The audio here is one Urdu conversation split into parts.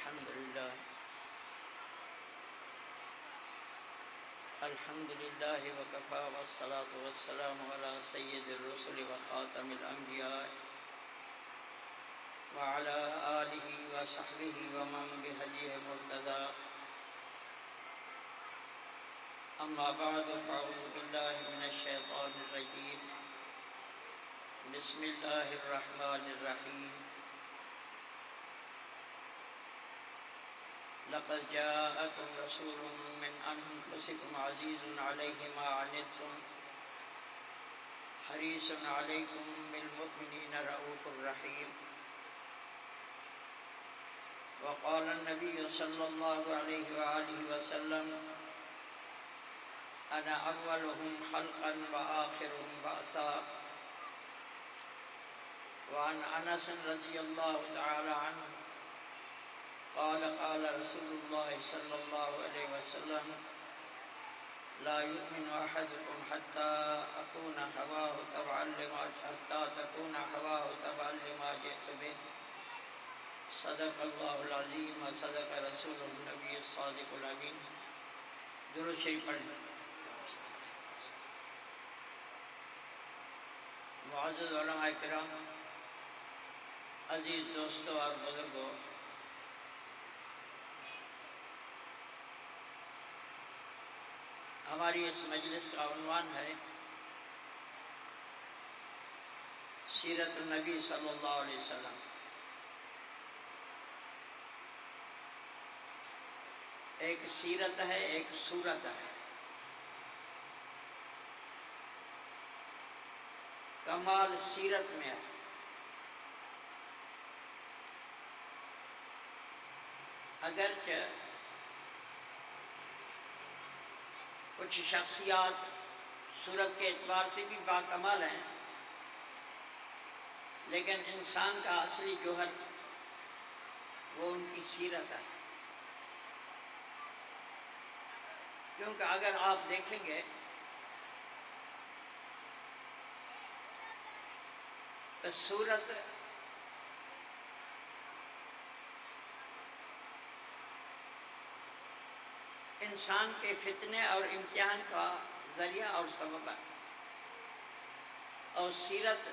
الحمد لله وكفى والصلاة والسلام على سيد الرسل وخاتم الأنبياء وعلى آله وصحبه ومن بهديه مهتدى. أما بعد فأعوذ بالله من الشيطان الرجيم. بسم الله الرحمن الرحيم. لقد جاءكم رسول من أنفسكم عزيز عليه ما عنتم حريص عليكم بالمؤمنين رؤوف رحيم. وقال النبي صلى الله عليه وآله وسلم: أنا أولهم خلقا وآخرهم بعثا. وعن أنس رضي الله تعالى عنه قال قال رسول الله صلى الله عليه وسلم: لا يؤمن أحدكم حتى تكون هواه تبعا لما جئت به. صدق الله العظيم وصدق رسوله النبي الصادق الأمين. درود شریف پڑھ لیں. معزز علماء کرام، عزیز دوستوں اور بزرگوں، ہماری اس مجلس کا عنوان ہے سیرت النبی صلی اللہ علیہ وسلم. ایک سیرت ہے، ایک صورت ہے. کمال سیرت میں ہے. اگرچہ کچھ شخصیات صورت کے اعتبار سے بھی باکمال ہیں، لیکن انسان کا اصلی جوہر وہ ان کی سیرت ہے. کیونکہ اگر آپ دیکھیں گے تو صورت انسان کے فتنے اور امتحان کا ذریعہ اور سبب ہے، اور سیرت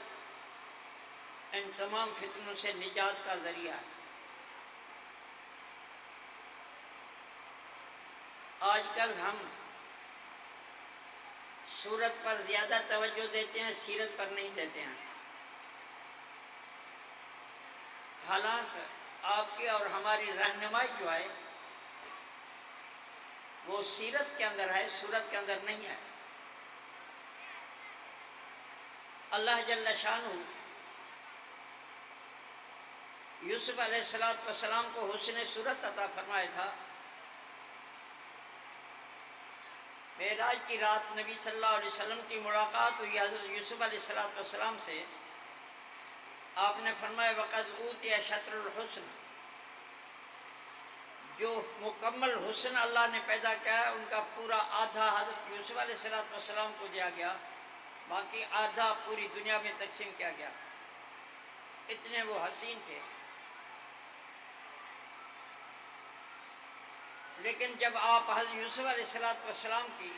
ان تمام فتنوں سے نجات کا ذریعہ ہے. آج کل ہم صورت پر زیادہ توجہ دیتے ہیں، سیرت پر نہیں دیتے ہیں. حالانکہ آپ کی اور ہماری رہنمائی جو ہے وہ سیرت کے اندر ہے، صورت کے اندر نہیں ہے. اللہ جل شانہ یوسف علیہ السلام کو حسن صورت عطا فرمایا تھا. معراج کی رات نبی صلی اللہ علیہ وسلم کی ملاقات ہوئی حضرت یوسف علیہ السلام سے. آپ نے فرمایا: وقد اوتی شطر الحسن. جو مکمل حسن اللہ نے پیدا کیا ہے ان کا پورا آدھا حضرت یوسف علیہ السلام کو دیا گیا، باقی آدھا پوری دنیا میں تقسیم کیا گیا. اتنے وہ حسین تھے. لیکن جب آپ حضرت یوسف علیہ السلام کی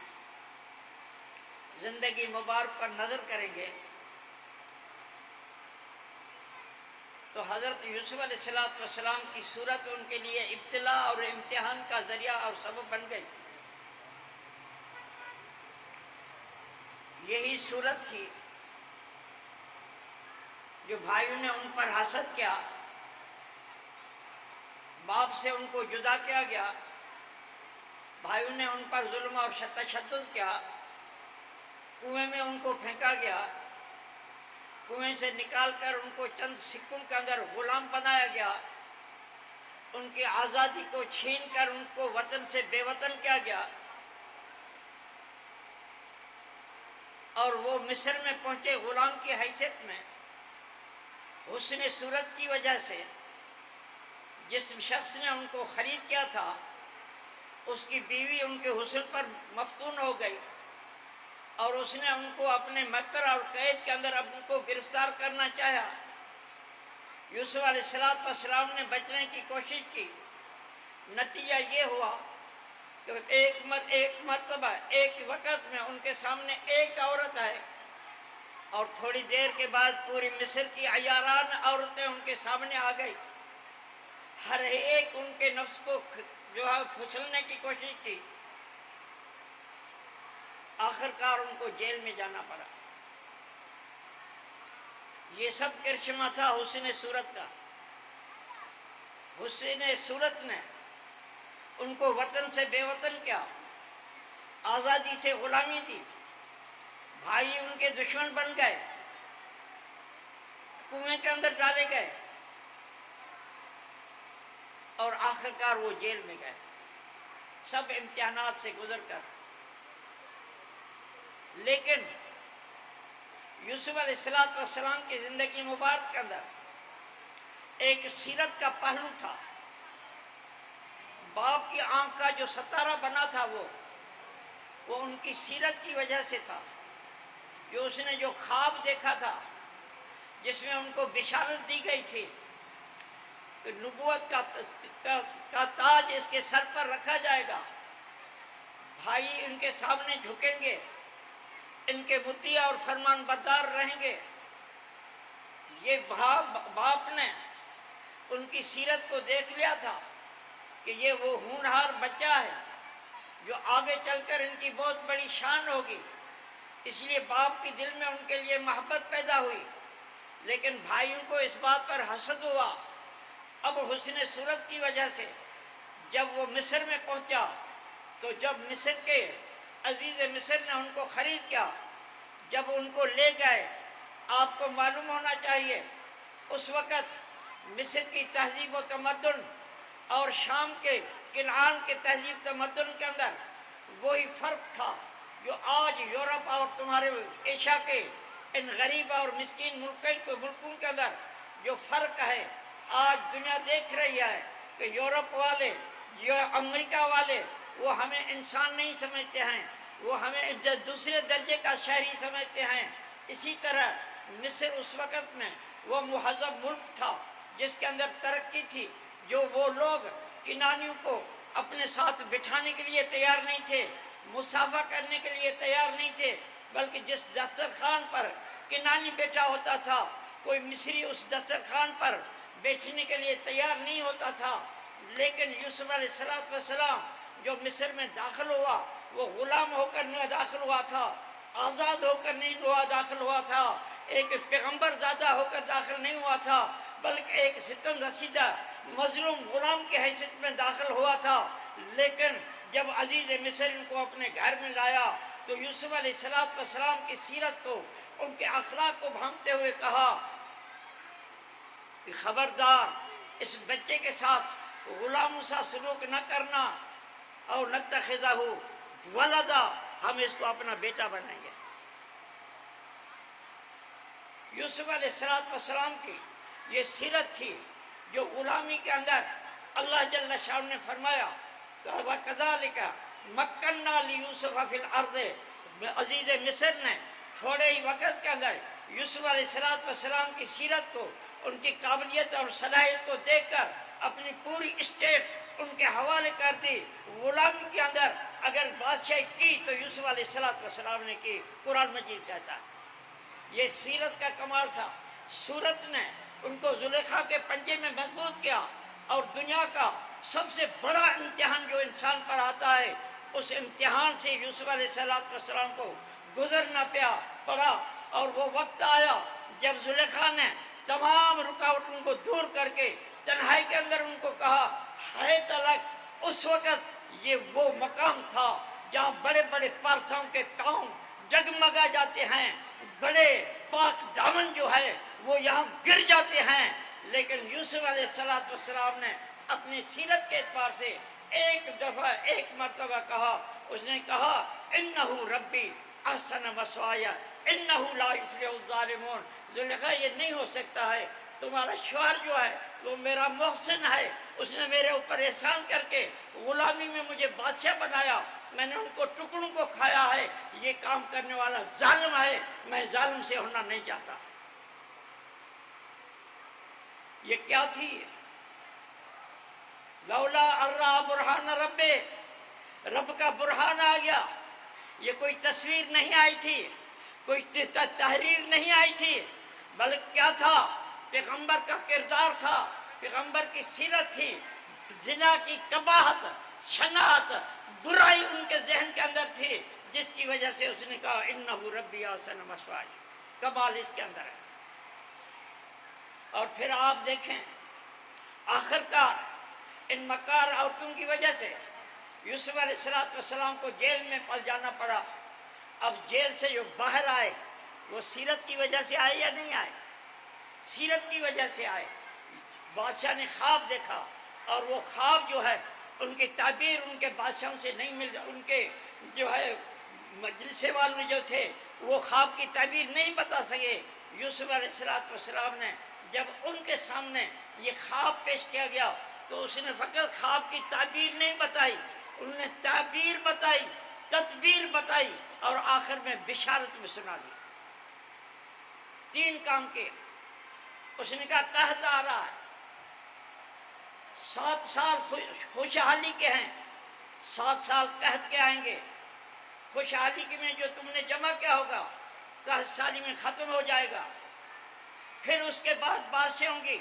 زندگی مبارک پر نظر کریں گے تو حضرت یوسف علیہ السلام کی صورت ان کے لیے ابتلا اور امتحان کا ذریعہ اور سبب بن گئی. یہی صورت تھی جو بھائیوں نے ان پر حسد کیا، باپ سے ان کو جدا کیا گیا، بھائیوں نے ان پر ظلم اور تشدد کیا، کنویں میں ان کو پھینکا گیا، کنویں سے نکال کر ان کو چند سکوں کے اندر غلام بنایا گیا، ان کی آزادی کو چھین کر ان کو وطن سے بے وطن کیا گیا، اور وہ مصر میں پہنچے غلام کی حیثیت میں. حسن صورت کی وجہ سے جس شخص نے ان کو خرید کیا تھا اس کی بیوی ان کے حسن پر مفتون ہو گئی، اور اس نے ان کو اپنے مکر اور قید کے اندر اب ان کو گرفتار کرنا چاہا. یوسف علیہ السلام نے بچنے کی کوشش کی، نتیجہ یہ ہوا کہ ایک مرتبہ ایک وقت میں ان کے سامنے ایک عورت آئے، اور تھوڑی دیر کے بعد پوری مصر کی عیاران عورتیں ان کے سامنے آ گئی. ہر ایک ان کے نفس کو جو ہے کچلنے کی کوشش کی. آخرکار ان کو جیل میں جانا پڑا. یہ سب کرشمہ تھا حسن صورت کا. حسن صورت نے ان کو وطن سے بے وطن کیا، آزادی سے غلامی دی. بھائی ان کے دشمن بن گئے، کنویں کے اندر ڈالے گئے، اور آخرکار وہ جیل میں گئے، سب امتحانات سے گزر کر. لیکن یوسف علیہ السلام کی زندگی مبارک کے اندر ایک سیرت کا پہلو تھا. باپ کی آنکھ کا جو ستارہ بنا تھا وہ ان کی سیرت کی وجہ سے تھا. جو اس نے جو خواب دیکھا تھا، جس میں ان کو بشارت دی گئی تھی کہ نبوت کا تاج اس کے سر پر رکھا جائے گا، بھائی ان کے سامنے جھکیں گے، ان کے مطیع اور فرمان بردار رہیں گے. یہ باپ نے ان کی سیرت کو دیکھ لیا تھا کہ یہ وہ ہونہار بچہ ہے جو آگے چل کر ان کی بہت بڑی شان ہوگی. اس لیے باپ کے دل میں ان کے لیے محبت پیدا ہوئی. لیکن بھائیوں کو اس بات پر حسد ہوا. اب حسن صورت کی وجہ سے جب وہ مصر میں پہنچا، تو جب مصر کے عزیز مصر نے ان کو خرید کیا، جب ان کو لے گئے، آپ کو معلوم ہونا چاہیے اس وقت مصر کی تہذیب و تمدن اور شام کے کنعان کے تہذیب تمدن کے اندر وہی فرق تھا جو آج یورپ اور تمہارے ایشیا کے ان غریب اور مسکین ملکوں کے اندر جو فرق ہے. آج دنیا دیکھ رہی ہے کہ یورپ والے یا امریکہ والے وہ ہمیں انسان نہیں سمجھتے ہیں، وہ ہمیں دوسرے درجے کا شہری سمجھتے ہیں. اسی طرح مصر اس وقت میں وہ مہذب ملک تھا جس کے اندر ترقی تھی. جو وہ لوگ کنانیوں کو اپنے ساتھ بٹھانے کے لیے تیار نہیں تھے، مصافحہ کرنے کے لیے تیار نہیں تھے، بلکہ جس دسترخوان پر کنانی بیٹھا ہوتا تھا، کوئی مصری اس دسترخوان پر بیٹھنے کے لیے تیار نہیں ہوتا تھا. لیکن یوسف علیہ السلام جو مصر میں داخل ہوا، وہ غلام ہو کر نہ داخل ہوا تھا، آزاد ہو کر نہیں داخل ہوا تھا، ایک پیغمبر زادہ ہو کر داخل نہیں ہوا تھا، بلکہ ایک ستم رسیدہ مظلوم غلام کی حیثیت میں داخل ہوا تھا. لیکن جب عزیز مصر ان کو اپنے گھر میں لایا تو یوسف علیہ السلام کی سیرت کو، ان کے اخلاق کو بھانپتے ہوئے کہا کہ خبردار اس بچے کے ساتھ غلاموں سا سلوک نہ کرنا، اور نتخذہ ولدا، ہم اس کو اپنا بیٹا بنائیں گے. یوسف علیہ السلام کی یہ سیرت تھی جو غلامی کے اندر اللہ جل شان نے فرمایا وَكَذَلِكَ مَكَّنَّا لِيُوسُفَ فِي الْأَرْضِ. عزیز مصر نے تھوڑے ہی وقت کے اندر یوسف علیہ السلام کی سیرت کو، ان کی قابلیت اور صلاحیت کو دیکھ کر اپنی پوری اسٹیٹ ان کے حوالے کر دی. غلامی کے اندر اگر بادشاہی کی تو یوسف علیہ السلام نے کی. قرآن مجید کہتا ہے یہ سیرت کا کمال تھا. صورت نے ان کو زلیخا کے پنجے میں محفوظ کیا، اور دنیا کا سب سے بڑا امتحان جو انسان پر آتا ہے، اس امتحان سے یوسف علیہ السلام کو گزرنا پڑا. اور وہ وقت آیا جب زلیخا نے تمام رکاوٹوں کو دور کر کے تنہائی کے اندر ان کو کہا ہے تلک. اس وقت یہ وہ مقام تھا جہاں بڑے بڑے پارساؤں کے پاؤں جگمگا جاتے ہیں، بڑے پاک دامن جو ہے وہ یہاں گر جاتے ہیں. لیکن یوسف علیہ السلام نے اپنی سیرت کے اعتبار سے ایک دفعہ ایک مرتبہ کہا، اس نے کہا انہو ربی احسن مثوایا انہو لا یفلح الظالمون. زلیخا یہ نہیں ہو سکتا ہے، تمہارا شوہر جو ہے وہ میرا محسن ہے، اس نے میرے اوپر احسان کر کے غلامی میں مجھے بادشاہ بنایا، میں نے ان کو ٹکڑوں کو کھایا ہے، یہ کام کرنے والا ظالم ہے، میں ظالم سے ہونا نہیں چاہتا. یہ کیا تھی؟ لولا ارا برہان رب، رب کا برہان آ گیا۔ یہ کوئی تصویر نہیں آئی تھی، کوئی تحریر نہیں آئی تھی، بلکہ کیا تھا؟ پیغمبر کا کردار تھا، پیغمبر کی سیرت تھی۔ زنا کی قباحت، شناعت، برائی ان کے ذہن کے اندر تھی، جس کی وجہ سے اس نے کہا انہ ربی احسن مثوایا۔ کمال اس کے اندر ہے۔ اور پھر آپ دیکھیں آخر کار ان مکار عورتوں کی وجہ سے یوسف علیہ السلام کو جیل میں پل جانا پڑا۔ اب جیل سے جو باہر آئے وہ سیرت کی وجہ سے آئے یا نہیں آئے؟ سیرت کی وجہ سے آئے۔ بادشاہ نے خواب دیکھا اور وہ خواب جو ہے ان کی تعبیر ان کے بادشاہوں سے نہیں مل، ان کے جو ہے مجلسے والے جو تھے وہ خواب کی تعبیر نہیں بتا سکے۔ یوسف علیہ السلام نے جب ان کے سامنے یہ خواب پیش کیا گیا تو اس نے فقط خواب کی تعبیر نہیں بتائی، انہوں نے تعبیر بتائی، تدبیر بتائی اور آخر میں بشارت میں سنا دی۔ 3 کام کے۔ اس نے کہا قحط آ رہا ہے، 7 سال خوشحالی کے ہیں، 7 سال قحط کے آئیں گے۔ خوشحالی کے میں جو تم نے جمع کیا ہوگا قحط سالی میں ختم ہو جائے گا، پھر اس کے بعد بارشیں ہوں گی،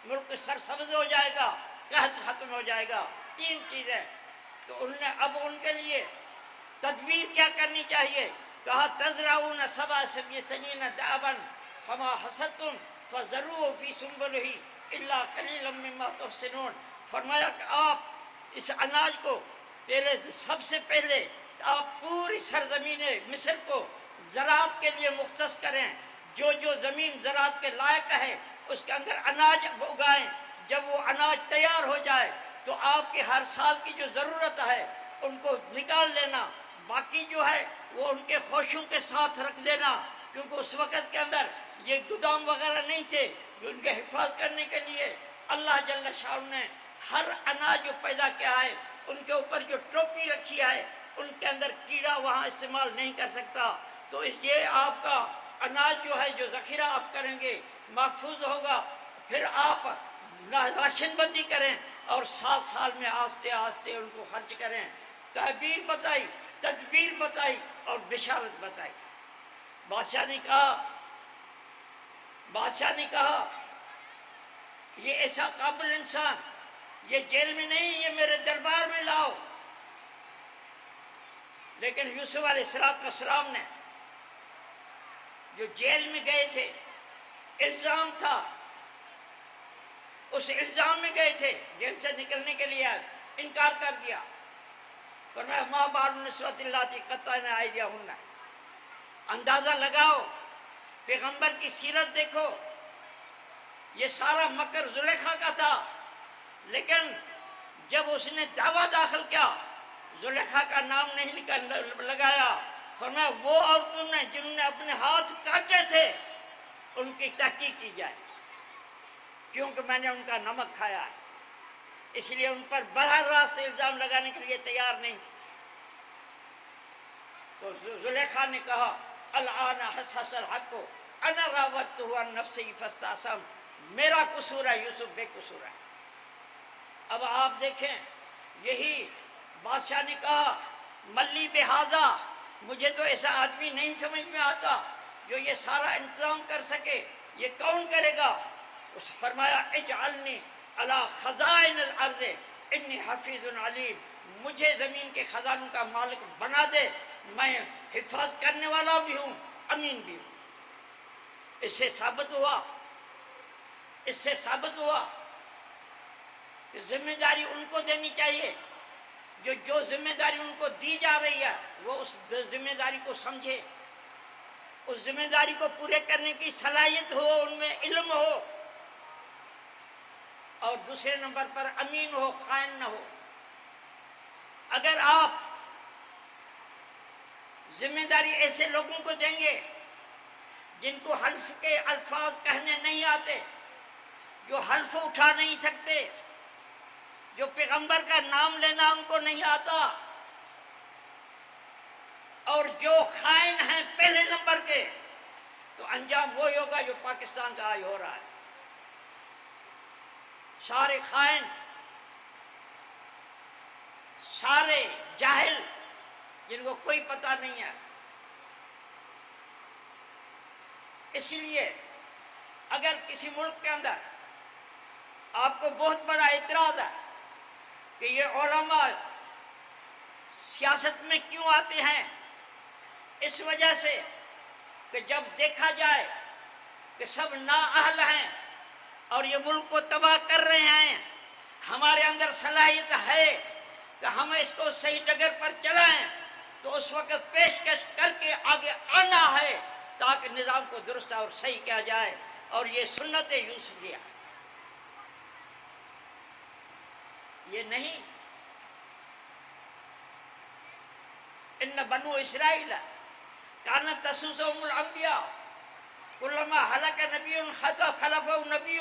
ملک سرسبز ہو جائے گا، قحط ختم ہو جائے گا۔ 3 چیزیں۔ تو انہوں نے اب ان کے لیے تدبیر کیا کرنی چاہیے؟ کہا تزرعون 7 سنین دأبا فما حصدتم فذروه فی سنبلہ الا قلیلا مما تحصنون۔ فرمایا کہ آپ اس اناج کو پہلے سب سے پہلے آپ پوری سرزمین مصر کو زراعت کے لیے مختص کریں، جو جو زمین زراعت کے لائق ہے اس کے اندر اناج اگائیں۔ جب وہ اناج تیار ہو جائے تو آپ کی ہر سال کی جو ضرورت ہے ان کو نکال لینا، باقی جو ہے وہ ان کے خوشوں کے ساتھ رکھ دینا، کیونکہ اس وقت کے اندر یہ گودام وغیرہ نہیں تھے جو ان کے حفاظت کرنے کے لیے اللہ جل شانہ نے ہر اناج جو پیدا کیا ہے ان کے اوپر جو ٹوپی رکھی ہے ان کے اندر کیڑا وہاں استعمال نہیں کر سکتا۔ تو اس لیے آپ کا اناج جو ہے جو ذخیرہ آپ کریں گے محفوظ ہوگا۔ پھر آپ راشن بندی کریں اور 7 سال میں آہستہ آہستہ ان کو خرچ کریں۔ تعبیر بتائی، تدبیر بتائی اور بشارت بتائی۔ بادشاہ نے کہا یہ ایسا قابل انسان یہ جیل میں نہیں، یہ میرے دربار میں لاؤ۔ لیکن یوسف علیہ السلام نے جو جیل میں گئے تھے الزام تھا، اس الزام میں گئے تھے، جیل سے نکلنے کے لیے انکار کر دیا۔ فرمایا ما بال النسوۃ اللاتí قطعن ایدیہن۔ اندازہ لگاؤ، پیغمبر کی سیرت دیکھو، یہ سارا مکر زلیخا کا تھا، لیکن جب اس نے دعویٰ داخل کیا زلیخا کا نام نہیں لگایا۔ فرمایا وہ عورتوں نے جنہوں نے اپنے ہاتھ کاٹے تھے ان کی تحقیق کی جائے، کیونکہ میں نے ان کا نمک کھایا ہے، اس لیے ان پر براہ راست الزام لگانے کے لیے تیار نہیں۔ تو زلیخا نے کہا الآن حصحص الحق انا راودتہ عن نفسہ فاستعصم، میرا قصور ہے، یوسف بے قصور ہے۔ اب آپ دیکھیں یہی بادشاہ نے کہا ملی بہذا، مجھے تو ایسا آدمی نہیں سمجھ میں آتا جو یہ سارا انتظام کر سکے، یہ کون کرے گا؟ اس فرمایا اجعلنی علی خزائن الارض انی حفیظ علیم، مجھے زمین کے خزانوں کا مالک بنا دے، میں حفاظت کرنے والا بھی ہوں، امین بھی ہوں۔ اس سے ثابت ہوا کہ ذمہ داری ان کو دینی چاہیے، جو ذمہ داری ان کو دی جا رہی ہے وہ اس ذمہ داری کو سمجھے، اس ذمہ داری کو پورے کرنے کی صلاحیت ہو، ان میں علم ہو، اور دوسرے نمبر پر امین ہو، خائن نہ ہو۔ اگر آپ ذمہ داری ایسے لوگوں کو دیں گے جن کو حلف کے الفاظ کہنے نہیں آتے، جو حلف اٹھا نہیں سکتے، جو پیغمبر کا نام لینا ان کو نہیں آتا، اور جو خائن ہیں پہلے نمبر کے، تو انجام وہی ہوگا جو پاکستان کا آج ہو رہا ہے۔ سارے خائن سارے جاہل جن کو کوئی پتہ نہیں ہے. اسی لیے اگر کسی ملک کے اندر آپ کو بہت بڑا اعتراض ہے کہ یہ علماء سیاست میں کیوں آتے ہیں، اس وجہ سے کہ جب دیکھا جائے کہ سب نااہل ہیں اور یہ ملک کو تباہ کر رہے ہیں، ہمارے اندر صلاحیت ہے کہ ہم اس کو صحیح ڈگر پر چلائیں، تو اس وقت پیشکش کر کے آگے آنا ہے تاکہ نظام کو درست اور صحیح کیا جائے. اور یہ سنت یوسفیہ، یہ نہیں. ان بنو اسرائیل کانت تسوسهم الانبیاء کلما ہلک نبی خلفہ نبی.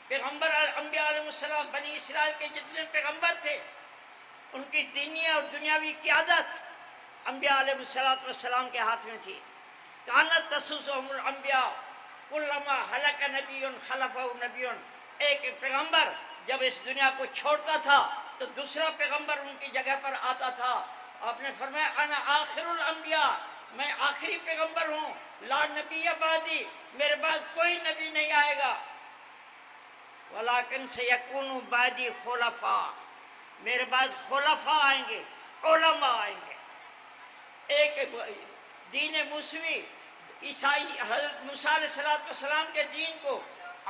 پیغمبر انبیاء علیہ السلام، بنی اسرائیل کے جتنے پیغمبر تھے ان کی دینی اور دنیاوی قیادت انبیاء علیہ السلام کے ہاتھ میں تھی. کانت تسوسهم الانبیاء کلما ہلک نبی خلفہ نبی. ایک پیغمبر جب اس دنیا کو چھوڑتا تھا تو دوسرا پیغمبر ان کی جگہ پر آتا تھا. آپ نے فرمایا انا آخر الانبیاء، میں آخری پیغمبر ہوں. لا نبی بعدی، میرے بعد کوئی نبی نہیں آئے گا. ولیکن سیکون بعدی خلفاء، میرے بعد خلفاء آئیں گے، علماء آئیں گے. ایک دین موسوی عیسائی حضرت موسیٰ علیہ السلام کے دین کو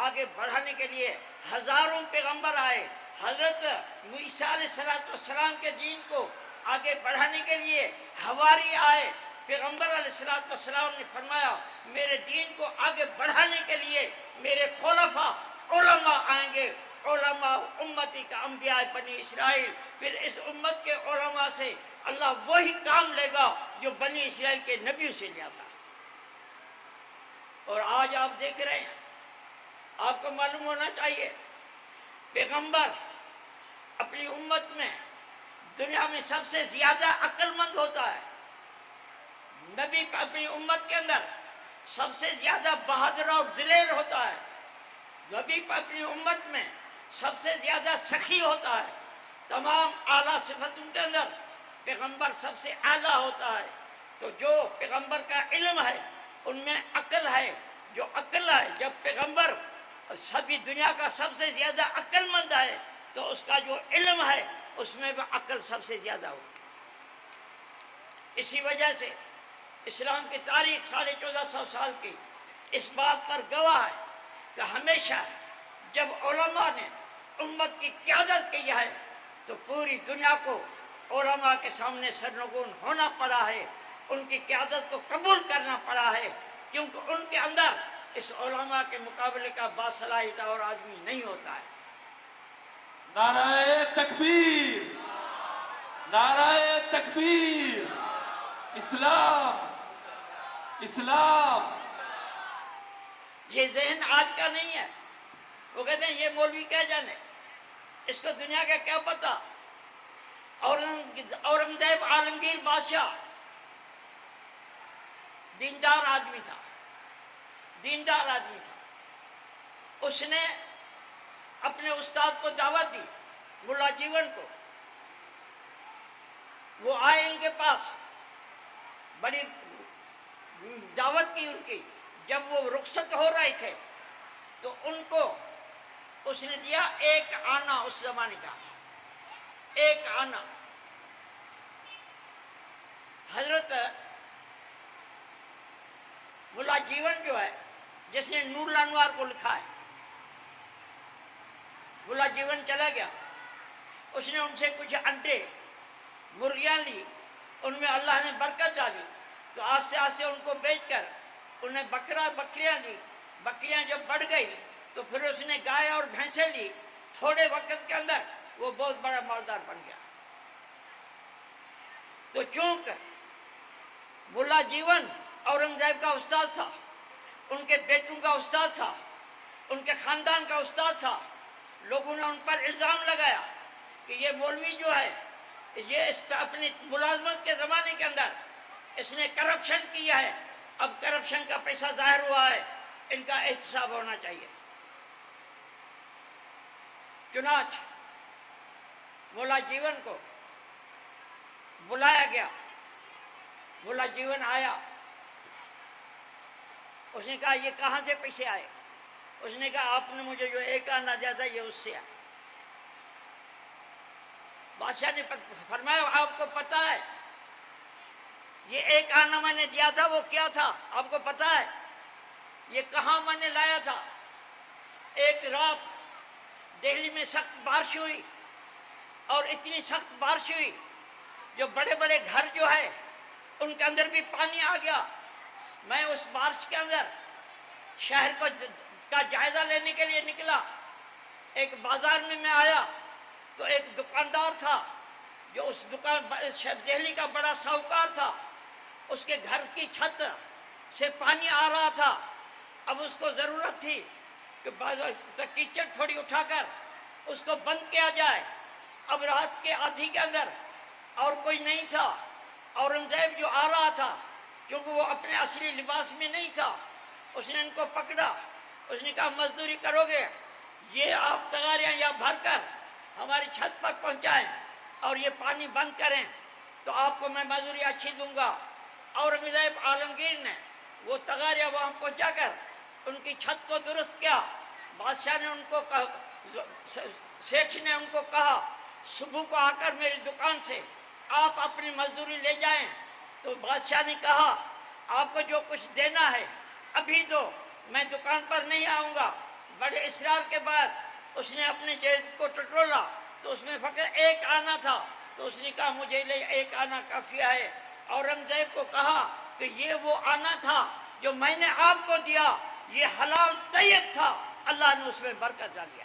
آگے بڑھانے کے لیے ہزاروں پیغمبر آئے. حضرت عیسیٰ علیہ السلام کے دین کو آگے بڑھانے کے لیے حواری آئے. پیغمبر علیہ السلام نے فرمایا میرے دین کو آگے بڑھانے کے لیے میرے خلفاء علماء آئیں گے. علماء امتی کا انبیاء بنی اسرائیل. پھر اس امت کے علماء سے اللہ وہی کام لے گا جو بنی اسرائیل کے نبیوں سے لیا تھا. اور آج آپ دیکھ رہے ہیں، آپ کو معلوم ہونا چاہیے پیغمبر اپنی امت میں دنیا میں سب سے زیادہ عقل مند ہوتا ہے. نبی اپنی امت کے اندر سب سے زیادہ بہادر اور دلیر ہوتا ہے. نبی اپنی امت میں سب سے زیادہ سخی ہوتا ہے. تمام اعلیٰ صفتوں کے اندر پیغمبر سب سے اعلیٰ ہوتا ہے. تو جو پیغمبر کا علم ہے ان میں عقل ہے. جو عقل ہے، جب پیغمبر سبھی دنیا کا سب سے زیادہ عقل مند ہے تو اس کا جو علم ہے اس میں بھی عقل سب سے زیادہ ہو. اسی وجہ سے اسلام کی تاریخ 1450 سال کی اس بات پر گواہ ہے کہ ہمیشہ جب علماء نے امت کی قیادت کی ہے تو پوری دنیا کو علماء کے سامنے سرنگون ہونا پڑا ہے، ان کی قیادت کو قبول کرنا پڑا ہے، کیونکہ ان کے اندر اس علماء کے مقابلے کا باصلاحیت اور آدمی نہیں ہوتا ہے. نعرہ تکبیر، نعرہ تکبیر. اسلام، اسلام. یہ ذہن آج کا نہیں ہے. وہ کہتے ہیں یہ مولوی کیا جانے، اس کو دنیا کا کیا پتا. اورنگزیب عالمگیر بادشاہ دیندار آدمی تھا، دیندار آدمی تھا. اس نے اپنے استاد کو دعوت دی، ملا جیون کو. وہ آئے ان کے پاس، بڑی دعوت کی ان کی. جب وہ رخصت ہو رہے تھے تو ان کو اس نے دیا ایک آنا، اس زمانے کا ایک آنا. حضرت ملا جیون جو ہے، جس نے نور الانوار کو لکھا ہے، ملا جیون چلا گیا. اس نے ان سے کچھ انڈے مرغیاں لی، ان میں اللہ نے برکت ڈالی تو آہستہ آہستہ ان کو بیچ کر انہیں بکریاں لی. بکریاں جب بڑھ گئی تو پھر اس نے گائے اور بھینسیں لی. تھوڑے وقت کے اندر وہ بہت بڑا مالدار بن گیا. تو چونکہ ملا جیون اورنگزیب کا استاد تھا، ان کے بیٹوں کا استاد تھا، ان کے خاندان کا استاد تھا، لوگوں نے ان پر الزام لگایا کہ یہ مولوی جو ہے یہ اپنی ملازمت کے زمانے کے اندر اس نے کرپشن کیا ہے. اب کرپشن کا پیسہ ظاہر ہوا ہے، ان کا احتساب ہونا چاہیے. چنانچہ مولا جیون کو بلایا گیا. مولا جیون آیا. اس نے کہا یہ کہاں سے پیسے آئے؟ اس نے کہا آپ نے مجھے جو 1 آنا دیا تھا یہ اس سے آیا. بادشاہ نے فرمایا آپ کو پتا ہے یہ 1 آنا میں نے دیا تھا وہ کیا تھا؟ آپ کو پتا ہے یہ کہاں میں نے لایا تھا؟ ایک رات دہلی میں سخت بارش ہوئی اور اتنی سخت بارش ہوئی جو بڑے بڑے گھر جو ہے ان کے اندر بھی پانی آ گیا. میں اس بارش کے اندر شہر کا جائزہ لینے کے لیے نکلا. ایک بازار میں آیا تو ایک دکاندار تھا جو اس دہلی کا بڑا ساہوکار تھا. اس کے گھر کی چھت سے پانی آ رہا تھا. اب اس کو ضرورت تھی کہ کیچڑ تھوڑی اٹھا کر اس کو بند کیا جائے. اب رات کے آدھی کے اندر اور کوئی نہیں تھا. اورنگزیب جو آ رہا تھا کیونکہ وہ اپنے اصلی لباس میں نہیں تھا اس نے ان کو پکڑا. اس نے کہا مزدوری کرو گے یہ آپ تغاریاں یا بھر کر ہماری چھت پر پہنچائیں اور یہ پانی بند کریں تو آپ کو میں مزدوری اچھی دوں گا. اورنگزیب عالمگیر نے وہ تغاریاں وہاں پہنچا کر ان کی چھت کو درست کیا. بادشاہ نے ان کو سیٹھ نے ان کو کہا صبح کو آ کر میری دکان سے آپ اپنی مزدوری لے جائیں. تو بادشاہ نے کہا آپ کو جو کچھ دینا ہے ابھی دو میں دکان پر نہیں آؤں گا. بڑے اصرار کے بعد اس نے اپنے جیب کو ٹٹولا تو اس میں فقط 1 آنا تھا. تو اس نے کہا مجھے لے 1 آنا کافی ہے. اورنگزیب کو کہا کہ یہ وہ آنا تھا جو میں نے آپ کو دیا یہ حلال طیب تھا اللہ نے اس میں برکت ڈالی ہے.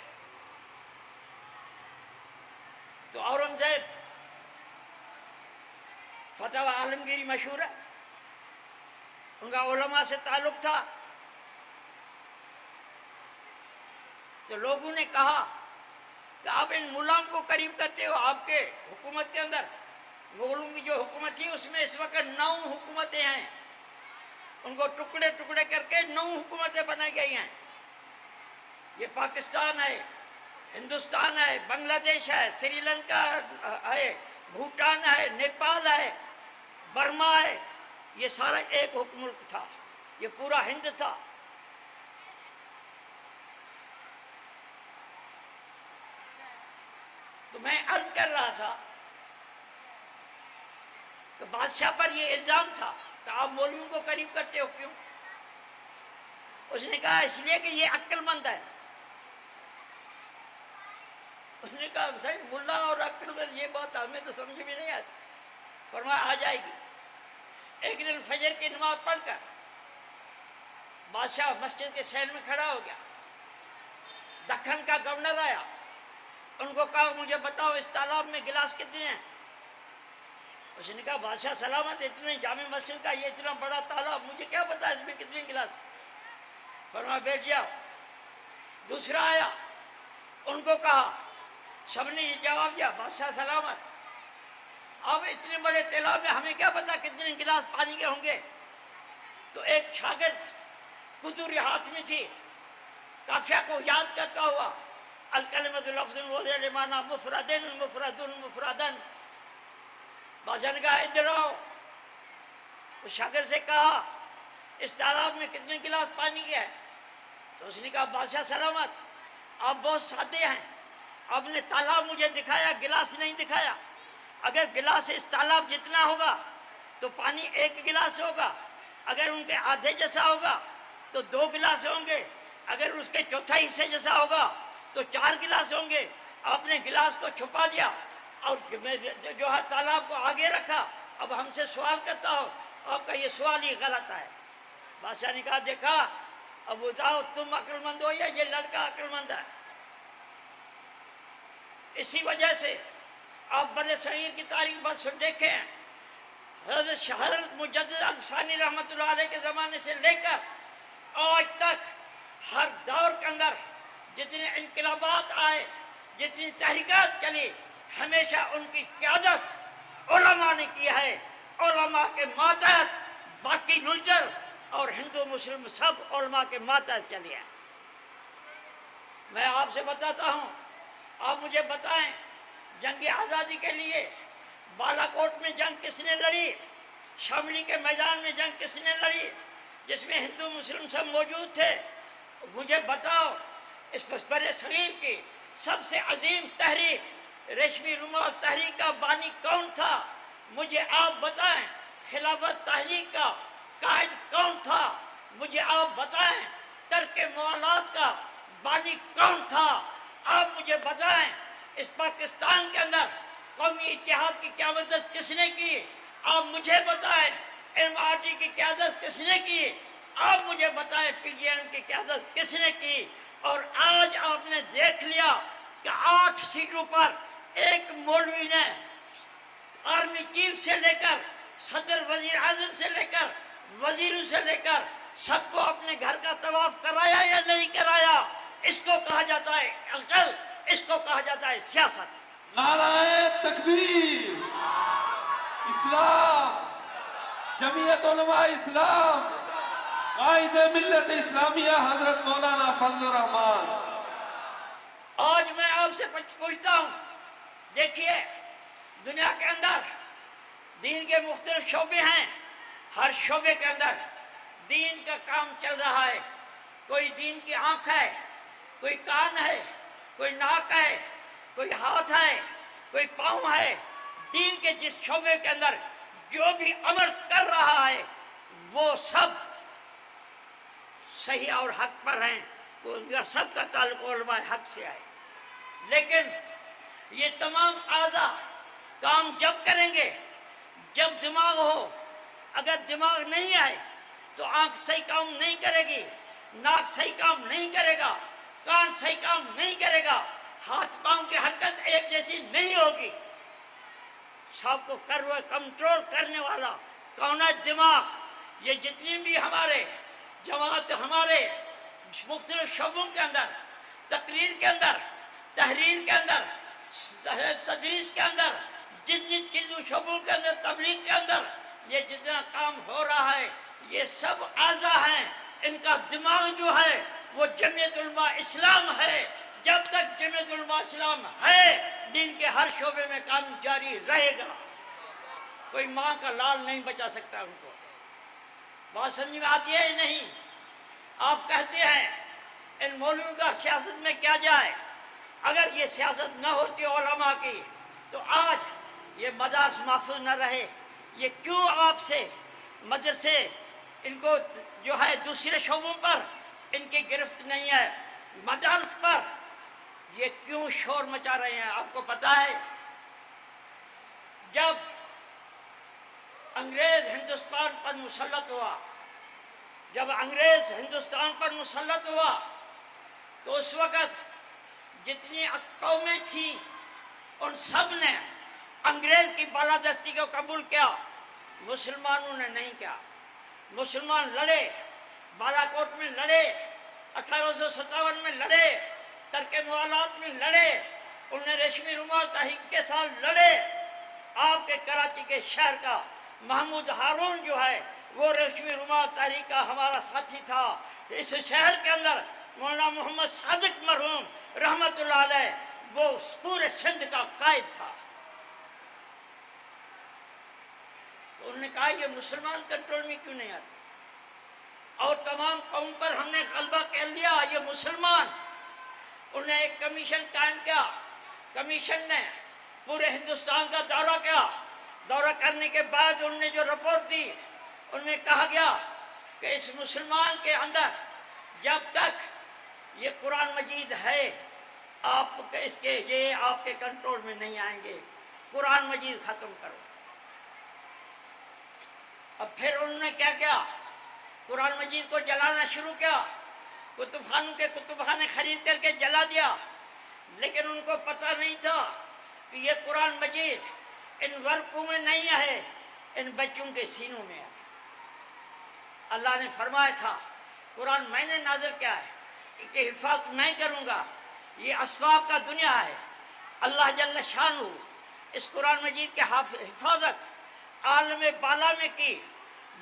تو اورنگزیب فتح عالمگیری مشہور ہے ان کا علماء سے تعلق تھا. تو لوگوں نے کہا کہ آپ ان ملاؤں کو قریب کرتے ہو. آپ کے حکومت کے اندر مغلوں کی جو حکومت تھی اس میں اس وقت 9 حکومتیں ہیں. ان کو ٹکڑے ٹکڑے کر کے 9 حکومتیں بنائی گئی ہیں. یہ پاکستان ہے, ہندوستان ہے, بنگلہ دیش ہے, سری لنکا ہے, بھوٹان ہے, نیپال ہے, برما ہے. یہ سارا ایک ملک تھا. یہ پورا ہند تھا. تو میں عرض کر رہا تھا کہ بادشاہ پر یہ الزام تھا کہ آپ مولویوں کو قریب کرتے ہو کیوں؟ اس نے کہا اس لیے کہ یہ عقل مند ہے. اس نے کہا صحیح ملا اور عقل مند یہ بات ہمیں تو سمجھ میں نہیں آتی. فرمایا آ جائے گی. ایک دن فجر کی نماز پڑھ کر بادشاہ مسجد کے سین میں کھڑا ہو گیا. دکن کا گورنر آیا. ان کو کہا مجھے بتاؤ اس تالاب میں گلاس کتنے ہیں؟ اس نے کہا بادشاہ سلامت اتنے جامع مسجد کا یہ اتنا بڑا تالاب مجھے کیا پتا اس میں کتنے گلاس. فرمایا بیٹھ جاؤ. دوسرا آیا. ان کو کہا سب نے یہ جواب دیا بادشاہ سلامت اب اتنے بڑے تالاب میں ہمیں کیا پتا کتنے گلاس پانی کے ہوں گے. تو ایک شاگرد قطوری ہاتھ میں تھی قافیہ کو یاد کرتا ہوا الکلمۃ لفظ لمعنی مفردن مفردن مفردن. بادشاہ نے کہا ادھر آؤ. اس شاگرد سے کہا اس تالاب میں کتنے گلاس پانی کے ہے؟ تو اس نے کہا بادشاہ سلامت آپ بہت سادے ہیں. آپ نے تالاب مجھے دکھایا گلاس نہیں دکھایا. اگر گلاس اس تالاب جتنا ہوگا تو پانی 1 گلاس ہوگا. اگر ان کے آدھے جیسا ہوگا تو 2 گلاس ہوں گے. اگر اس کے چوتھائی حصے جیسا ہوگا تو 4 گلاس ہوں گے. آپ نے گلاس کو چھپا دیا اور جو ہے تالاب کو آگے رکھا. اب ہم سے سوال کرتا ہو آپ کا یہ سوال ہی غلط ہے. بادشاہ نے کہا دیکھا اب بتاؤ تم عقل مند ہو یا یہ لڑکا عقل مند ہے. اسی وجہ سے آپ بر صغیر کی تاریخ بس دیکھیں حضرت مجدد ثانی رحمۃ اللہ علیہ کے زمانے سے لے کر آج تک ہر دور کے اندر جتنے انقلابات آئے جتنی تحریکات چلی ہمیشہ ان کی قیادت علماء نے کی ہے. علماء کے ماتحت باقی نلجر اور ہندو مسلم سب علماء کے ماتحت چلی ہے. میں آپ سے بتاتا ہوں آپ مجھے بتائیں جنگ آزادی کے لیے بالا کوٹ میں جنگ کس نے لڑی؟ شاملی کے میدان میں جنگ کس نے لڑی جس میں ہندو مسلم سب موجود تھے؟ مجھے بتاؤ اس برِ صغیر کی سب سے عظیم تحریک ریشمی رومال تحریک کا بانی کون تھا؟ مجھے آپ بتائیں۔ خلافت تحریک کا قائد کون تھا؟ مجھے آپ بتائیں۔ ترک موالات کا بانی کون تھا؟ آپ مجھے بتائیں۔ اس پاکستان کے اندر قومی اتحاد کی قیادت کس نے کی؟ آپ مجھے بتائیں۔ ایم آر ٹی کی قیادت کس نے کی؟ آپ مجھے بتائیں۔ پی جی ایم کی قیادت کس نے کی؟ اور آج آپ نے دیکھ لیا کہ 8 سیٹوں پر ایک مولوی نے آرمی چیف سے لے کر صدر وزیر اعظم سے لے کر وزیروں سے لے کر سب کو اپنے گھر کا طواف کرایا یا نہیں کرایا؟ اس کو کہا جاتا ہے عقل، اس کو کہا جاتا ہے سیاست۔ نعرہ تکبیر، اسلام، جمعیت علماء اسلام، قائد ملت اسلامیہ حضرت مولانا فضل الرحمان۔ آج میں آپ سے پوچھتا ہوں، دیکھیے دنیا کے اندر دین کے مختلف شعبے ہیں، ہر شعبے کے اندر دین کا کام چل رہا ہے۔ کوئی دین کی آنکھ ہے، کوئی کان ہے، کوئی ناک ہے، کوئی ہاتھ ہے، کوئی پاؤں ہے۔ دین کے جس شعبے کے اندر جو بھی عمل کر رہا ہے وہ سب صحیح اور حق پر ہیں، ان کا سب کا تعلق علماء حق سے ہے۔ لیکن یہ تمام اعضاء کام جب کریں گے جب دماغ ہو۔ اگر دماغ نہیں آئے تو آنکھ صحیح کام نہیں کرے گی، ناک صحیح کام نہیں کرے گا، کان صحیح کام نہیں کرے گا، ہاتھ پاؤں کی حرکت ایک جیسی نہیں ہوگی۔ سب کو کنٹرول کرنے والا کون ہے؟ دماغ۔ یہ جتنی بھی ہمارے جماعت ہمارے مختلف شعبوں کے اندر، تقریر کے اندر، تحریر کے اندر، تدریس کے اندر، جتنی چیزوں شعبوں کے اندر، تبلیغ کے اندر یہ جتنا کام ہو رہا ہے یہ سب اعضاء ہیں۔ ان کا دماغ جو ہے وہ جمعیت علماء اسلام ہے۔ جب تک جمعیت علماء اسلام ہے دین کے ہر شعبے میں کام جاری رہے گا۔ کوئی ماں کا لال نہیں بچا سکتا ان کو۔ بات سمجھ میں آتی ہے یا نہیں؟ آپ کہتے ہیں ان مولویوں کا سیاست میں کیا جائے؟ اگر یہ سیاست نہ ہوتی علماء کی تو آج یہ مدارس محفوظ نہ رہے۔ یہ کیوں آپ سے مدرسے ان کو جو ہے دوسرے شعبوں پر ان کی گرفت نہیں ہے، مدارس پر یہ کیوں شور مچا رہے ہیں؟ آپ کو پتا ہے جب انگریز ہندوستان پر مسلط ہوا، جب انگریز ہندوستان پر مسلط ہوا تو اس وقت جتنی قومیں تھیں ان سب نے انگریز کی بالادستی کو قبول کیا، مسلمانوں نے نہیں کیا۔ مسلمان لڑے، بالا کوٹ میں لڑے، 1857 میں لڑے، ترک موالات میں لڑے، انہوں نے ریشمی رومال تحریک کے ساتھ لڑے۔ آپ کے کراچی کے شہر کا محمود ہارون جو ہے وہ ریشمی رومال تحریک کا ہمارا ساتھی تھا۔ اس شہر کے اندر مولانا محمد صادق مرحوم رحمت اللہ علیہ وہ پورے سندھ کا قائد تھا۔ تو انہوں نے کہا یہ مسلمان کنٹرول میں کیوں نہیں آتے؟ اور تمام قوم پر ہم نے غلبہ کر لیا، یہ مسلمان۔ انہوں نے ایک کمیشن قائم کیا، کمیشن نے پورے ہندوستان کا دورہ کیا۔ دورہ کرنے کے بعد انہوں نے جو رپورٹ دی ان میں کہا گیا کہ اس مسلمان کے اندر جب تک یہ قرآن مجید ہے آپ اس کے یہ آپ کے کنٹرول میں نہیں آئیں گے، قرآن مجید ختم کرو۔ اب پھر انہوں نے کیا کیا؟ قرآن مجید کو جلانا شروع کیا، کتب خانوں کے کتب خانے خرید کر کے جلا دیا۔ لیکن ان کو پتہ نہیں تھا کہ یہ قرآن مجید ان ورقوں میں نہیں ہے، ان بچوں کے سینوں میں ہے۔ اللہ نے فرمایا تھا قرآن میں نے نازل کیا ہے کہ حفاظت میں کروں گا، یہ اسباب کا دنیا ہے۔ اللہ جل شانہ اس قرآن مجید کے حفاظت عالم بالا میں کی،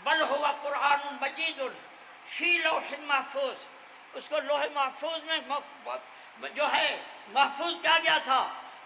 بل ہوا قرآن مجید فی لوح محفوظ، اس کو لوح محفوظ میں جو ہے محفوظ کیا گیا تھا۔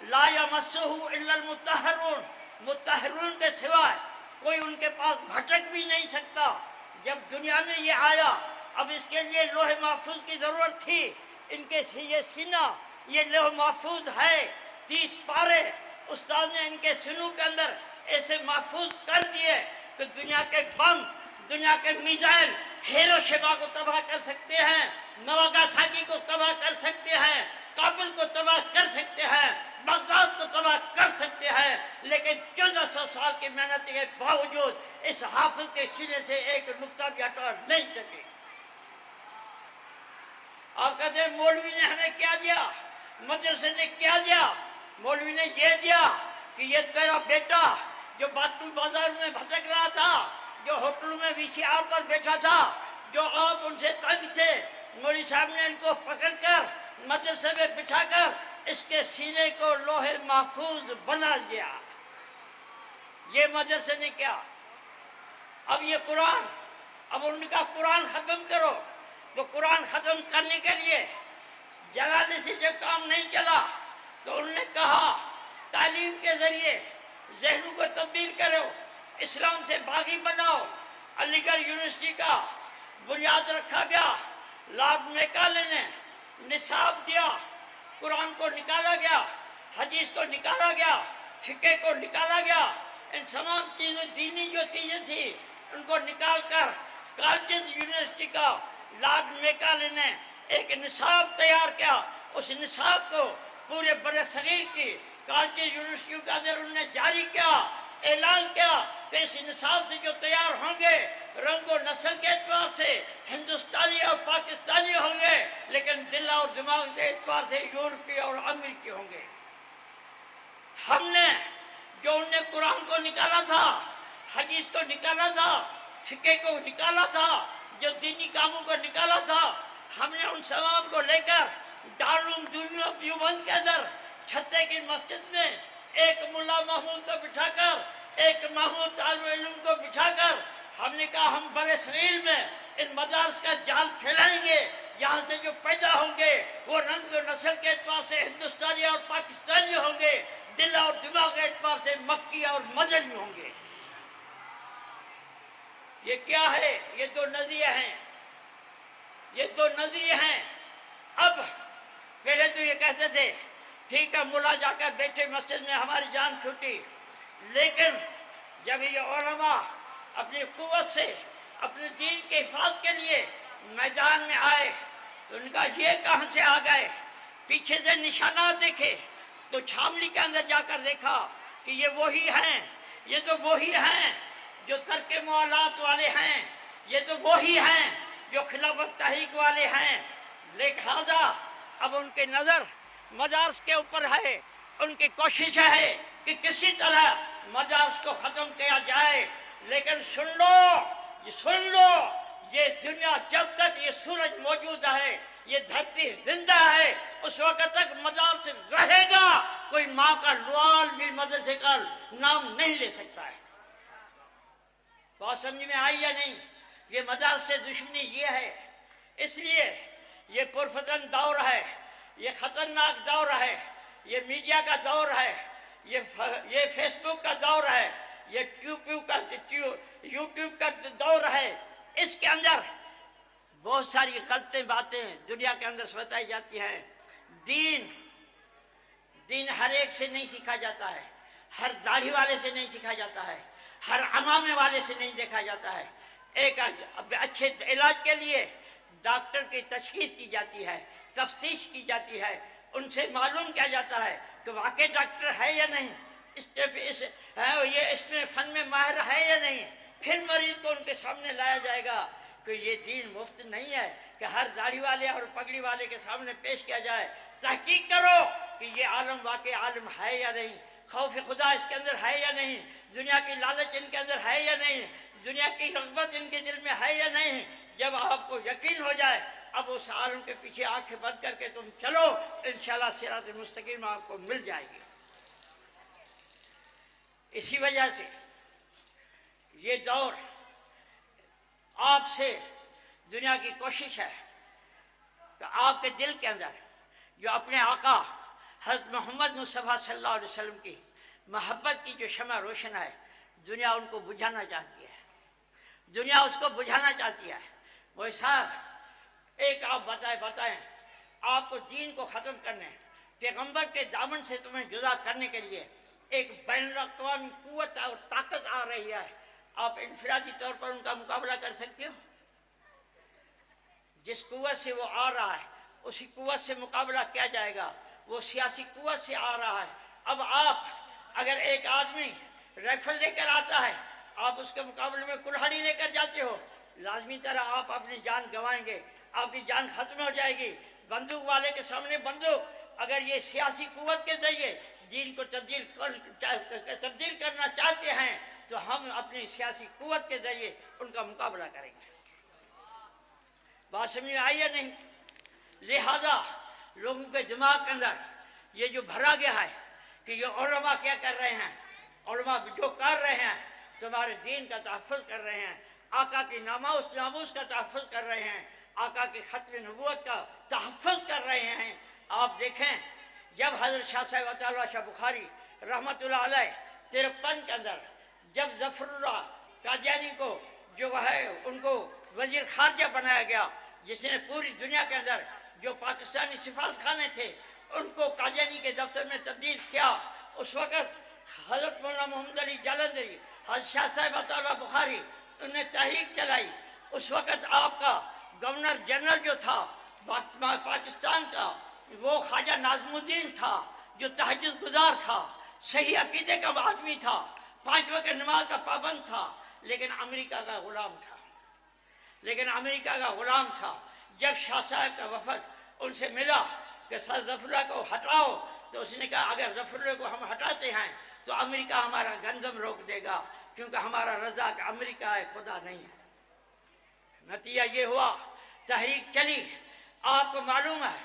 لا یمسہ الا المطہرون، مطہرون کے سوائے کوئی ان کے پاس بھٹک بھی نہیں سکتا۔ جب دنیا میں یہ آیا، اب اس کے لیے لوح محفوظ کی ضرورت تھی۔ ان کے یہ سینہ، یہ لوح محفوظ ہے، 30 پارے استاد نے ان کے سینوں کے اندر ایسے محفوظ کر دیے کہ دنیا کے بم، دنیا کے میزائل ہیروشیما کو تباہ کر سکتے ہیں، ناگاساکی کو تباہ کر سکتے ہیں، کابل کو تباہ کر سکتے ہیں، بغداد کو تباہ کر سکتے ہیں، لیکن 1400 سال کی محنت کے باوجود اس حافظ کے سینے سے ایک نقطہ بھی ہٹا نہیں سکے۔ آپ کہتے ہیں مولوی نے ہمیں کیا دیا، مدرسے نے کیا دیا؟ مولوی نے یہ دیا کہ یہ تیرا بیٹا جو باٹو بازار میں بھٹک رہا تھا، جو ہوٹلوں میں VCR پر بیٹھا تھا، جو آپ ان سے تنگ تھے، مولوی صاحب نے ان کو پکڑ کر مدرسے میں بٹھا کر اس کے سینے کو لوح محفوظ بنا دیا۔ یہ مدرسے نے کیا۔ اب یہ قرآن، اب ان کا قرآن ختم کرو، تو قرآن ختم کرنے کے لیے جلانے سے جب کام نہیں چلا تو انہوں نے کہا تعلیم کے ذریعے ذہنوں کو تبدیل کرو، اسلام سے باغی بناؤ۔ علی گڑھ یونیورسٹی کا بنیاد رکھا گیا، لارڈ میکالے نے نصاب دیا، قرآن کو نکالا گیا، حدیث کو نکالا گیا، فقہ کو نکالا گیا، ان تمام چیزیں دینی جو چیزیں تھیں ان کو نکال کر کالجز یونیورسٹی کا لارڈ میکالے نے ایک نصاب تیار کیا۔ اس نصاب کو پورے برِ صغیر کی کالجز یونیورسٹیوں کے اندر انہوں نے جاری کیا، اعلان کیا کہ اس نصاب سے جو تیار ہوں گے رنگ و نسل کے اعتبار سے ہندوستانی اور پاکستانی ہوں گے، لیکن دل اور دماغ کے اعتبار سے یورپی اور امریکی ہوں گے۔ ہم نے جو انہیں قرآن کو نکالا تھا، حدیث کو نکالا تھا، فقہ کو نکالا تھا، جو دینی کاموں کو نکالا تھا، ہم نے ان تمام کو لے کر دارالعلوم دیوبند کے اندر چھتے کی مسجد میں ایک ملا محمود کو بٹھا کر، ایک محمود طالب علم کو بٹھا کر ہم نے کہا ہم برِ صغیر میں ان مدارس کا جال پھیلائیں گے، یہاں سے جو پیدا ہوں گے وہ رنگ و نسل کے اعتبار سے ہندوستانی اور پاکستانی ہوں گے، دل اور دماغ کے اعتبار سے مکی اور مدنی ہوں گے۔ یہ کیا ہے؟ یہ دو نظریے ہیں، یہ دو نظریے ہیں۔ اب پہلے تو یہ کہتے تھے ٹھیک ہے ملا جا کر بیٹھے مسجد میں ہماری جان چھوٹی، لیکن جب یہ علماء اپنی قوت سے اپنے دین کے حفاظت کے لیے میدان میں آئے تو ان کا یہ کہاں سے آ گئے؟ پیچھے سے نشانات دیکھے تو چھاملی کے اندر جا کر دیکھا کہ یہ وہی ہیں، یہ تو وہی ہیں جو ترک موالات والے ہیں، یہ تو وہی ہیں جو خلافت تحریک والے ہیں۔ لہذا اب ان کی نظر مدارس کے اوپر ہے، ان کی کوشش ہے کہ کسی طرح مدارس کو ختم کیا جائے، لیکن سن لو یہ دنیا جب تک یہ سورج موجود ہے، یہ دھرتی زندہ ہے، اس وقت تک مدارس رہے گا۔ کوئی ماں کا لعال بھی مدرسے کا نام نہیں لے سکتا ہے۔ بات سمجھ میں آئی یا نہیں؟ یہ مدارس سے دشمنی یہ ہے، اس لیے یہ پرفتن دور ہے، یہ خطرناک دور ہے، یہ میڈیا کا دور ہے، یہ فیس بک کا دور ہے، یہ یوٹیوب کا دور ہے۔ اس کے اندر بہت ساری غلط باتیں دنیا کے اندر بتائی جاتی ہیں۔ دین ہر ایک سے نہیں سیکھا جاتا ہے، ہر داڑھی والے سے نہیں سیکھا جاتا ہے، ہر عمامے والے سے نہیں دیکھا جاتا ہے۔ ایک اچھے علاج کے لیے ڈاکٹر کی تشخیص کی جاتی ہے، تفتیش کی جاتی ہے، ان سے معلوم کیا جاتا ہے کہ واقعی ڈاکٹر ہے یا نہیں، اس میں فن میں ماہر ہے یا نہیں، پھر مریض کو ان کے سامنے لایا جائے گا کہ یہ دین مفت نہیں ہے کہ ہر داڑھی والے اور پگڑی والے کے سامنے پیش کیا جائے۔ تحقیق کرو کہ یہ عالم واقعی عالم ہے یا نہیں، خوف خدا اس کے اندر ہے یا نہیں، دنیا کی لالچ ان کے اندر ہے یا نہیں، دنیا کی رغبت ان کے دل میں ہے یا نہیں۔ جب آپ کو یقین ہو جائے اب اس عالم کے پیچھے آنکھیں بند کر کے تم چلو، انشاءاللہ صراط مستقیم آپ کو مل جائے گی۔ اسی وجہ سے یہ دور آپ سے دنیا کی کوشش ہے کہ آپ کے دل کے اندر جو اپنے آقا حضرت محمد مصطفیٰ صلی اللہ علیہ وسلم کی محبت کی جو شمع روشن ہے، دنیا ان کو بجھانا چاہتی ہے، دنیا اس کو بجھانا چاہتی ہے۔ وہ صاحب ایک آپ بتائیں آپ کو دین کو ختم کرنے، پیغمبر کے دامن سے تمہیں جدا کرنے کے لیے ایک بین الاقوامی قوت اور طاقت آ رہی ہے، آپ انفرادی طور پر ان کا مقابلہ کر سکتے ہو؟ جس قوت سے وہ آ رہا ہے اسی قوت سے مقابلہ کیا جائے گا، وہ سیاسی قوت سے آ رہا ہے۔ اب آپ اگر ایک آدمی رائفل لے کر آتا ہے، آپ اس کے مقابلے میں کلہاڑی لے کر جاتے ہو، لازمی طرح آپ اپنی جان گنوائیں گے، آپ کی جان ختم ہو جائے گی۔ بندوق والے کے سامنے بندوق، اگر یہ سیاسی قوت کے ذریعے دین کو تبدیل کرنا چاہتے ہیں تو ہم اپنی سیاسی قوت کے ذریعے ان کا مقابلہ کریں گے۔ بات سمجھ میں آئی ہے نہیں؟ لہذا لوگوں کے دماغ کے اندر یہ جو بھرا گیا ہے کہ یہ علماء کیا کر رہے ہیں، علماء جو کر رہے ہیں تمہارے دین کا تحفظ کر رہے ہیں، آقا کی ناموس کا تحفظ کر رہے ہیں، آقا کی ختم نبوت کا تحفظ کر رہے ہیں۔ آپ دیکھیں جب حضرت شاہ صاحب عطا اللہ شاہ بخاری رحمۃ اللہ علیہ 53 کے اندر جب ظفر اللہ قادیانی کو جو ہے ان کو وزیر خارجہ بنایا گیا، جس نے پوری دنیا کے اندر جو پاکستانی سفارتخانے تھے ان کو قادیانی کے دفتر میں تبدیل کیا، اس وقت حضرت مولانا محمد علی جالندھری، حضرت شاہ صاحب عطا اللہ بخاری انہوں نے تحریک چلائی۔ اس وقت آپ کا گورنر جنرل جو تھا پاکستان کا وہ خواجہ ناظم الدین تھا، جو تہجد گزار تھا، صحیح عقیدے کا آدمی تھا، 5 وقت نماز کا پابند تھا، لیکن امریکہ کا غلام تھا۔ جب شاہ صاحب کا وفد ان سے ملا کہ سر ظفر اللہ کو ہٹاؤ، تو اس نے کہا اگر ظفر اللہ کو ہم ہٹاتے ہیں تو امریکہ ہمارا گندم روک دے گا، کیونکہ ہمارا رزاق امریکہ ہے، خدا نہیں ہے۔ نتیجہ یہ ہوا تحریک چلی۔ آپ کو معلوم ہے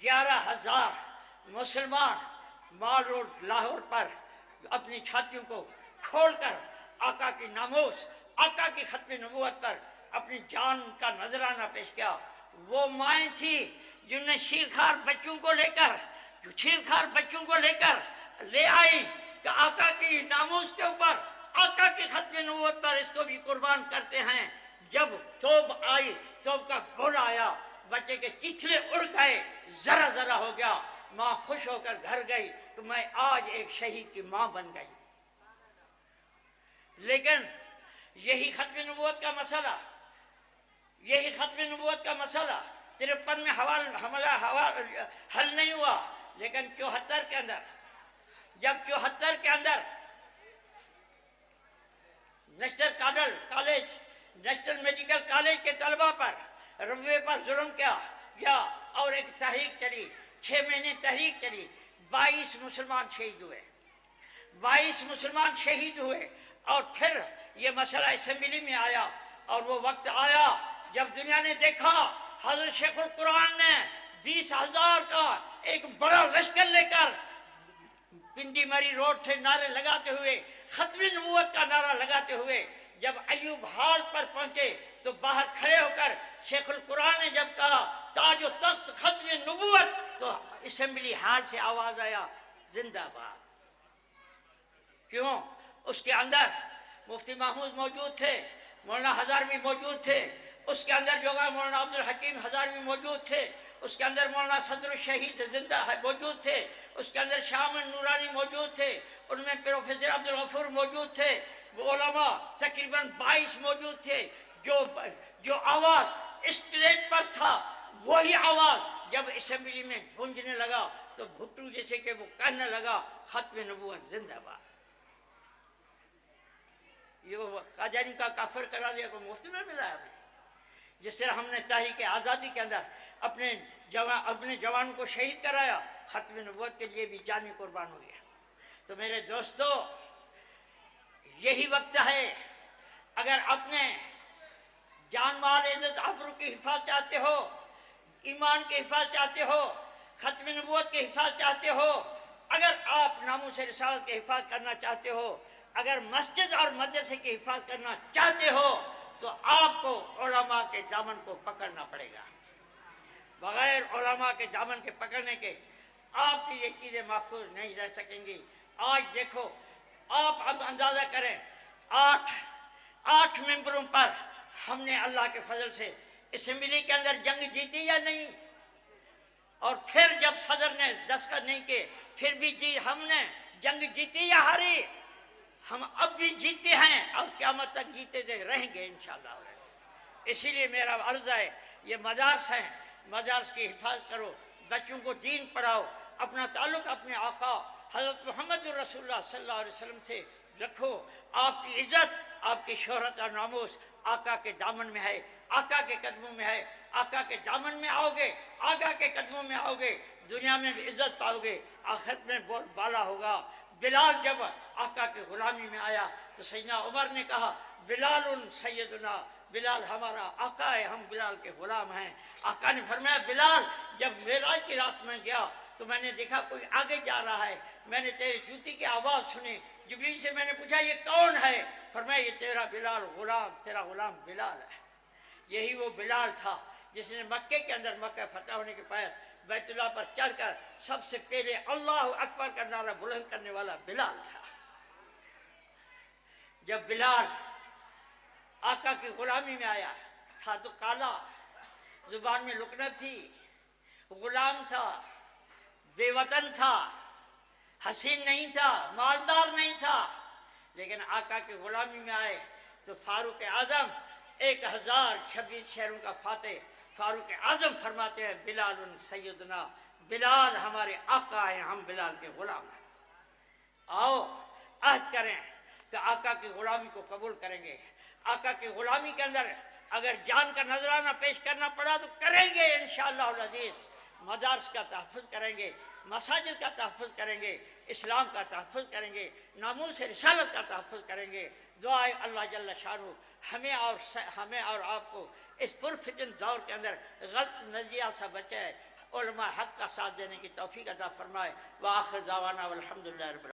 11,000 مسلمان مال روڈ لاہور پر اپنی چھاتیوں کو کھول کر آقا کی ناموس، آقا کی ختم نبوت پر اپنی جان کا نذرانہ پیش کیا۔ وہ مائیں تھی جن نے شیرخوار بچوں کو لے کر لے آئی کہ آقا کی ناموس کے اوپر، آقا کی ختم نبوت پر اس کو بھی قربان کرتے ہیں۔ جب توب آئی، توب کا گل آیا، بچے کے چتھلے اڑ گئے، ذرا ذرا ہو گیا، ماں خوش ہو کر گھر گئی کہ میں آج ایک شہید کی ماں بن گئی۔ لیکن یہی ختم نبوت کا مسئلہ 53 میں حل نہیں ہوا، لیکن 74 کے اندر جب 74 کے اندر نیشنل میڈیکل کالج کے طلبہ پر ربوے پر ظلم کیا گیا اور ایک تحریک چلی، 6 مہینے تحریک چلی، 22 مسلمان شہید ہوئے اور پھر یہ مسئلہ اسمبلی میں آیا، اور وہ وقت آیا جب دنیا نے دیکھا حضرت شیخ القرآن نے 20,000 کا ایک بڑا لشکر لے کر پنڈی مری روڈ سے نعرے لگاتے ہوئے، ختم نبوت کا نعرہ لگاتے ہوئے جب ایوب ہال پر پہنچے تو باہر کھڑے ہو کر شیخ القرآن نے جب کہا تاج و تخت ختم نبوت، تو اسمبلی ہال سے آواز آیا زندہ باد۔ کیوں؟ اس کے اندر مفتی محمود موجود تھے، مولانا ہزاروی موجود تھے، اس کے اندر جو ہے مولانا عبدالحکیم ہزاروی موجود تھے، اس کے اندر مولانا صدر الشہید زندہ موجود تھے، اس کے اندر شامل نورانی موجود تھے، ان میں پروفیسر عبدالغفور موجود تھے، وہ علماء تقریباً 22 موجود تھے۔ جو آواز اسٹیج پر تھا وہی آواز جب اسمبلی میں گونجنے لگا تو بھٹو جیسے کہ وہ کہنے لگا ختم نبوت زندہ باد۔ یہ قادیانی کا کافر کرا دیا کو مفت میں ملا ہے ہمیں، جس طرح ہم نے تحریک آزادی کے اندر اپنے جوانوں کو شہید کرایا، ختم نبوت کے لیے بھی جانی قربان ہو گیا۔ تو میرے دوستو یہی وقت ہے، اگر اپنے جان مال عزت آبرو کی حفاظت چاہتے ہو، ایمان کی حفاظت چاہتے ہو، ختم نبوت کی حفاظت چاہتے ہو، اگر آپ ناموس رسالت کی حفاظت کرنا چاہتے ہو، اگر مسجد اور مدرسے کی حفاظت کرنا چاہتے ہو تو آپ کو علماء کے دامن کو پکڑنا پڑے گا۔ بغیر علماء کے دامن کے پکڑنے کے آپ کی یہ چیزیں محفوظ نہیں رہ سکیں گی۔ آج دیکھو، آپ اب اندازہ کریں، آٹھ ممبروں پر ہم نے اللہ کے فضل سے اسمبلی کے اندر جنگ جیتی یا نہیں؟ اور پھر جب صدر نے دستخط نہیں کیے، پھر بھی ہم نے جنگ جیتی یا ہاری؟ ہم اب بھی جیتے ہیں اور قیامت تک جیتے رہیں گے انشاءاللہ۔ اسی لیے میرا عرض ہے، یہ مدارس ہیں، مدارس کی حفاظت کرو، بچوں کو دین پڑھاؤ، اپنا تعلق اپنے آقا حضرت محمد رسول اللہ صلی اللہ علیہ وسلم سے رکھو۔ آپ کی عزت، آپ کی شہرت اور ناموس آقا کے دامن میں ہے، آقا کے قدموں میں ہے۔ آقا کے دامن میں آؤ گے، آقا کے قدموں میں آؤ گے، دنیا میں بھی عزت پاؤ گے، آخرت میں بہت بالا ہوگا۔ بلال جب آقا کی غلامی میں آیا تو سیدنا عمر نے کہا، بلال سیدنا، بلال ہمارا آقا ہے، ہم بلال کے غلام ہیں۔ آقا نے فرمایا، بلال جب معراج کی رات میں گیا تو میں نے دیکھا کوئی آگے جا رہا ہے، میں نے تیری جوتی کی آواز سنی، جبریل سے میں نے پوچھا یہ کون ہے؟ فرمایا یہ تیرا بلال غلام، تیرا غلام بلال ہے۔ یہی وہ بلال تھا جس نے مکے کے اندر، مکہ فتح ہونے کے بعد بیت اللہ پر چڑھ کر سب سے پہلے اللہ اکبر کا نعرہ بلند کرنے والا بلال تھا۔ جب بلال آقا کی غلامی میں آیا تھا تو کالا، زبان میں لکنت تھی، غلام تھا، بے وطن تھا، حسین نہیں تھا، مالدار نہیں تھا، لیکن آقا کی غلامی میں آئے تو فاروق اعظم 1026 شہروں کا فاتح فاروق اعظم فرماتے ہیں، بلال سیدنا، بلال ہمارے آقا ہیں، ہم بلال کے غلام ہیں۔ آؤ عہد کریں کہ آقا کی غلامی کو قبول کریں گے۔ آقا کی غلامی کے اندر اگر جان کا نذرانہ پیش کرنا پڑا تو کریں گے انشاءاللہ العزیز۔ مدارس کا تحفظ کریں گے، مساجد کا تحفظ کریں گے، اسلام کا تحفظ کریں گے، ناموس رسالت کا تحفظ کریں گے۔ دعائے اللہ جل شانہ ہمیں اور آپ کو اس پرفتن دور کے اندر غلط نظریہ سے بچائے، علماء حق کا ساتھ دینے کی توفیق عطا فرمائے۔ وآخر دعوانا والحمدللہ رب العالمین۔